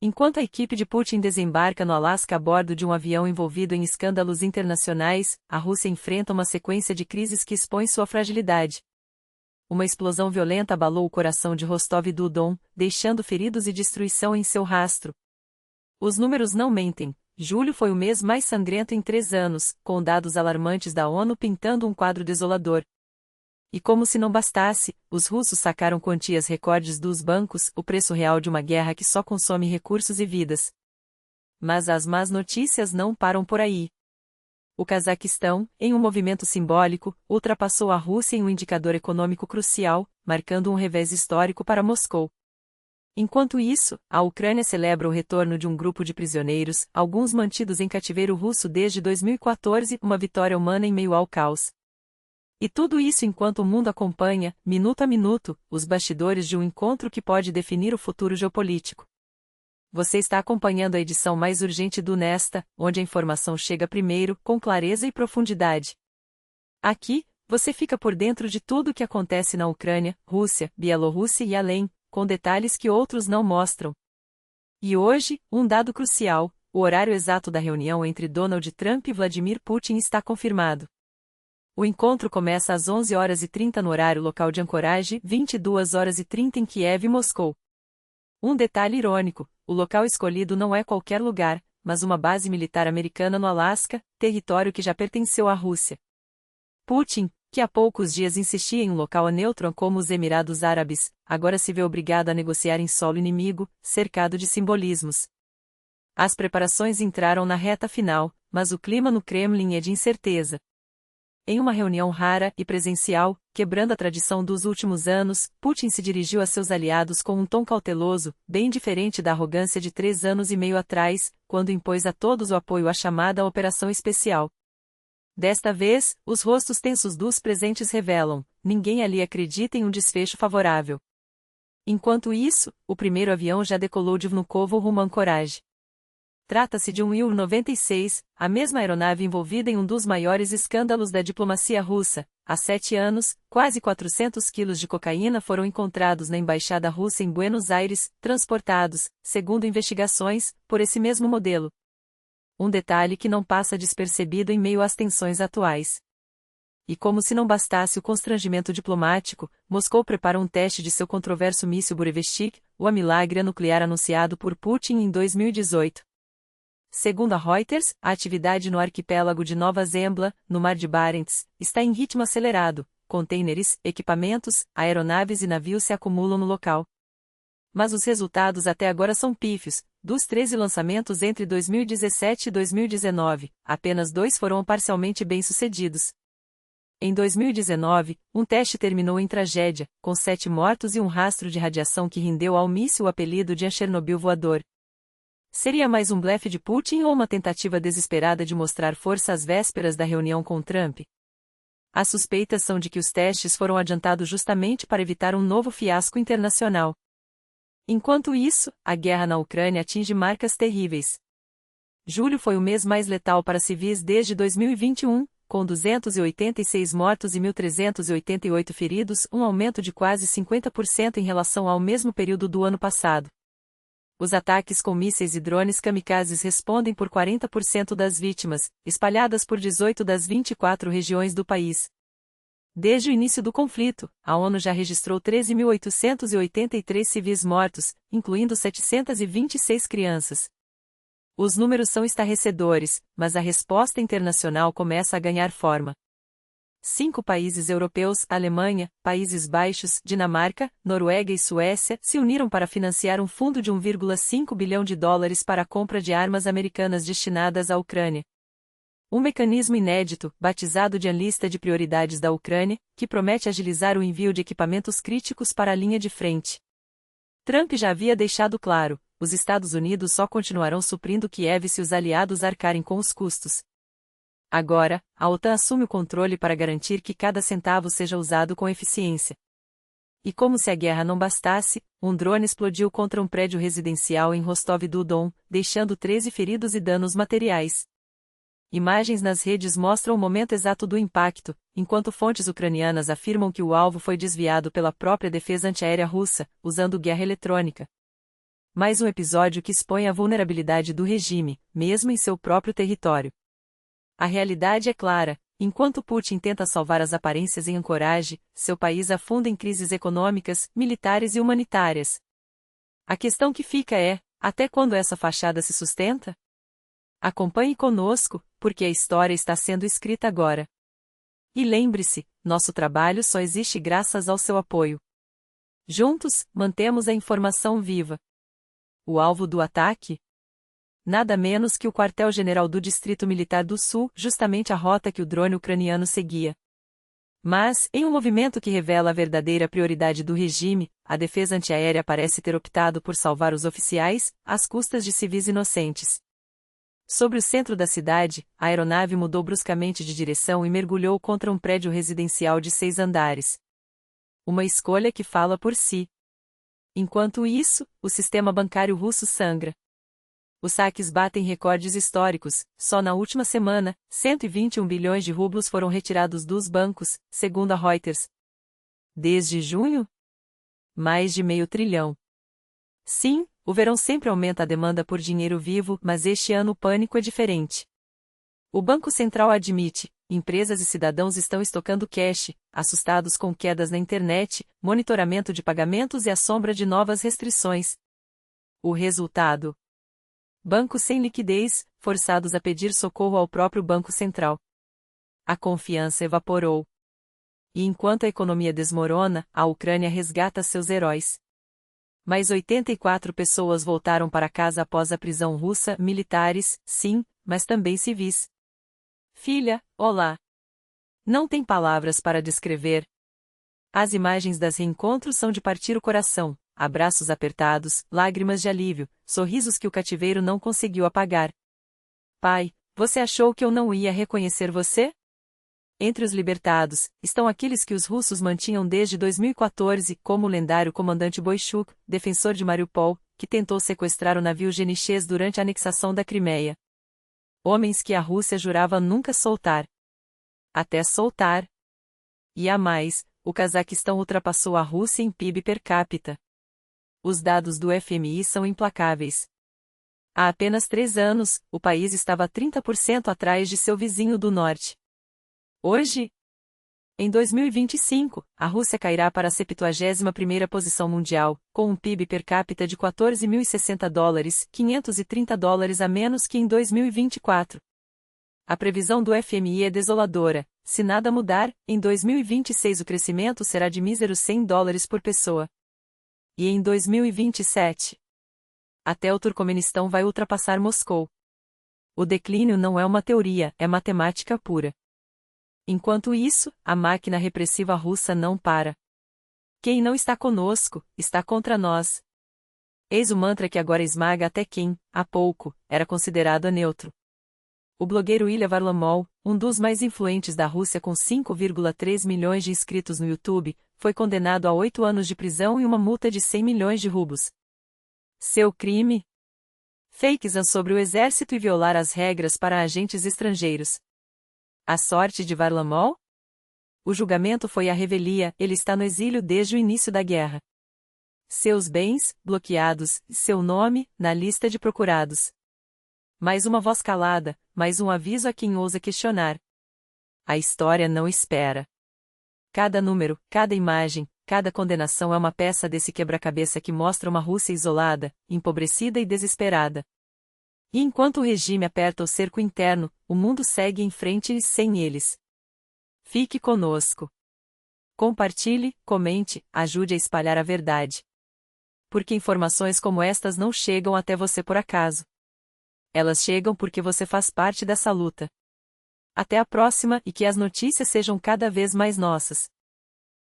Enquanto a equipe de Putin desembarca no Alasca a bordo de um avião envolvido em escândalos internacionais, a Rússia enfrenta uma sequência de crises que expõe sua fragilidade. Uma explosão violenta abalou o coração de Rostov-do-Don, deixando feridos e destruição em seu rastro. Os números não mentem. Julho foi o mês mais sangrento em 3 anos, com dados alarmantes da ONU pintando um quadro desolador. E como se não bastasse, os russos sacaram quantias recordes dos bancos, o preço real de uma guerra que só consome recursos e vidas. Mas as más notícias não param por aí. O Cazaquistão, em um movimento simbólico, ultrapassou a Rússia em um indicador econômico crucial, marcando um revés histórico para Moscou. Enquanto isso, a Ucrânia celebra o retorno de um grupo de prisioneiros, alguns mantidos em cativeiro russo desde 2014, uma vitória humana em meio ao caos. E tudo isso enquanto o mundo acompanha, minuto a minuto, os bastidores de um encontro que pode definir o futuro geopolítico. Você está acompanhando a edição mais urgente do Nesta, onde a informação chega primeiro, com clareza e profundidade. Aqui, você fica por dentro de tudo o que acontece na Ucrânia, Rússia, Bielorrússia e além, com detalhes que outros não mostram. E hoje, um dado crucial: o horário exato da reunião entre Donald Trump e Vladimir Putin está confirmado. O encontro começa às 11h30 no horário local de Ancoragem, 22h30 em Kiev e Moscou. Um detalhe irônico: o local escolhido não é qualquer lugar, mas uma base militar americana no Alasca, território que já pertenceu à Rússia. Putin, que há poucos dias insistia em um local neutro como os Emirados Árabes, agora se vê obrigado a negociar em solo inimigo, cercado de simbolismos. As preparações entraram na reta final, mas o clima no Kremlin é de incerteza. Em uma reunião rara e presencial, quebrando a tradição dos últimos anos, Putin se dirigiu a seus aliados com um tom cauteloso, bem diferente da arrogância de 3 anos e meio atrás, quando impôs a todos o apoio à chamada Operação Especial. Desta vez, os rostos tensos dos presentes revelam: ninguém ali acredita em um desfecho favorável. Enquanto isso, o primeiro avião já decolou de Vnukovo rumo a Ancoragem. Trata-se de um Il-96, a mesma aeronave envolvida em um dos maiores escândalos da diplomacia russa. Há 7 anos, quase 400 quilos de cocaína foram encontrados na embaixada russa em Buenos Aires, transportados, segundo investigações, por esse mesmo modelo. Um detalhe que não passa despercebido em meio às tensões atuais. E como se não bastasse o constrangimento diplomático, Moscou prepara um teste de seu controverso míssil Burevestnik, o milagre nuclear anunciado por Putin em 2018. Segundo a Reuters, a atividade no arquipélago de Nova Zembla, no Mar de Barents, está em ritmo acelerado. Contêineres, equipamentos, aeronaves e navios se acumulam no local. Mas os resultados até agora são pífios. Dos 13 lançamentos entre 2017 e 2019, apenas 2 foram parcialmente bem-sucedidos. Em 2019, um teste terminou em tragédia, com 7 mortos e um rastro de radiação que rendeu ao míssil o apelido de Chernobyl voador. Seria mais um blefe de Putin ou uma tentativa desesperada de mostrar força às vésperas da reunião com Trump? As suspeitas são de que os testes foram adiantados justamente para evitar um novo fiasco internacional. Enquanto isso, a guerra na Ucrânia atinge marcas terríveis. Julho foi o mês mais letal para civis desde 2021, com 286 mortos e 1.388 feridos, um aumento de quase 50% em relação ao mesmo período do ano passado. Os ataques com mísseis e drones kamikazes respondem por 40% das vítimas, espalhadas por 18 das 24 regiões do país. Desde o início do conflito, a ONU já registrou 13.883 civis mortos, incluindo 726 crianças. Os números são estarrecedores, mas a resposta internacional começa a ganhar forma. 5 países europeus, Alemanha, Países Baixos, Dinamarca, Noruega e Suécia, se uniram para financiar um fundo de 1,5 bilhão de dólares para a compra de armas americanas destinadas à Ucrânia. Um mecanismo inédito, batizado de Lista de Prioridades da Ucrânia, que promete agilizar o envio de equipamentos críticos para a linha de frente. Trump já havia deixado claro: os Estados Unidos só continuarão suprindo Kiev se os aliados arcarem com os custos. Agora, a OTAN assume o controle para garantir que cada centavo seja usado com eficiência. E como se a guerra não bastasse, um drone explodiu contra um prédio residencial em Rostov-do-Don, deixando 13 feridos e danos materiais. Imagens nas redes mostram o momento exato do impacto, enquanto fontes ucranianas afirmam que o alvo foi desviado pela própria defesa antiaérea russa, usando guerra eletrônica. Mais um episódio que expõe a vulnerabilidade do regime, mesmo em seu próprio território. A realidade é clara: enquanto Putin tenta salvar as aparências em Ancorage, seu país afunda em crises econômicas, militares e humanitárias. A questão que fica é: até quando essa fachada se sustenta? Acompanhe conosco, porque a história está sendo escrita agora. E lembre-se, nosso trabalho só existe graças ao seu apoio. Juntos, mantemos a informação viva. O alvo do ataque? Nada menos que o quartel-general do Distrito Militar do Sul, justamente a rota que o drone ucraniano seguia. Mas, em um movimento que revela a verdadeira prioridade do regime, a defesa antiaérea parece ter optado por salvar os oficiais, às custas de civis inocentes. Sobre o centro da cidade, a aeronave mudou bruscamente de direção e mergulhou contra um prédio residencial de 6 andares. Uma escolha que fala por si. Enquanto isso, o sistema bancário russo sangra. Os saques batem recordes históricos. Só na última semana, 121 bilhões de rublos foram retirados dos bancos, segundo a Reuters. Desde junho? Mais de meio trilhão. Sim, o verão sempre aumenta a demanda por dinheiro vivo, mas este ano o pânico é diferente. O Banco Central admite: empresas e cidadãos estão estocando cash, assustados com quedas na internet, monitoramento de pagamentos e a sombra de novas restrições. O resultado? Bancos sem liquidez, forçados a pedir socorro ao próprio Banco Central. A confiança evaporou. E enquanto a economia desmorona, a Ucrânia resgata seus heróis. Mais 84 pessoas voltaram para casa após a prisão russa, militares, sim, mas também civis. Filha, olá. Não tem palavras para descrever. As imagens das reencontros são de partir o coração, abraços apertados, lágrimas de alívio, sorrisos que o cativeiro não conseguiu apagar. Pai, você achou que eu não ia reconhecer você? Entre os libertados, estão aqueles que os russos mantinham desde 2014, como o lendário comandante Boichuk, defensor de Mariupol, que tentou sequestrar o navio Geniches durante a anexação da Crimeia. Homens que a Rússia jurava nunca soltar. Até soltar. E a mais, o Cazaquistão ultrapassou a Rússia em PIB per capita. Os dados do FMI são implacáveis. Há apenas 3 anos, o país estava 30% atrás de seu vizinho do norte. Hoje, em 2025, a Rússia cairá para a 71ª posição mundial, com um PIB per capita de $14.060, $530 a menos que em 2024. A previsão do FMI é desoladora: se nada mudar, em 2026 o crescimento será de míseros $100 por pessoa. E em 2027, até o Turcomenistão vai ultrapassar Moscou. O declínio não é uma teoria, é matemática pura. Enquanto isso, a máquina repressiva russa não para. Quem não está conosco, está contra nós. Eis o mantra que agora esmaga até quem, há pouco, era considerado neutro. O blogueiro Ilya Varlamov, um dos mais influentes da Rússia com 5,3 milhões de inscritos no YouTube, foi condenado a 8 anos de prisão e uma multa de 100 milhões de rublos. Seu crime? Fakes sobre o exército e violar as regras para agentes estrangeiros. A sorte de Varlamov? O julgamento foi à revelia, ele está no exílio desde o início da guerra. Seus bens, bloqueados, seu nome, na lista de procurados. Mais uma voz calada, mais um aviso a quem ousa questionar. A história não espera. Cada número, cada imagem, cada condenação é uma peça desse quebra-cabeça que mostra uma Rússia isolada, empobrecida e desesperada. E enquanto o regime aperta o cerco interno, o mundo segue em frente e sem eles. Fique conosco. Compartilhe, comente, ajude a espalhar a verdade. Porque informações como estas não chegam até você por acaso. Elas chegam porque você faz parte dessa luta. Até a próxima e que as notícias sejam cada vez mais nossas.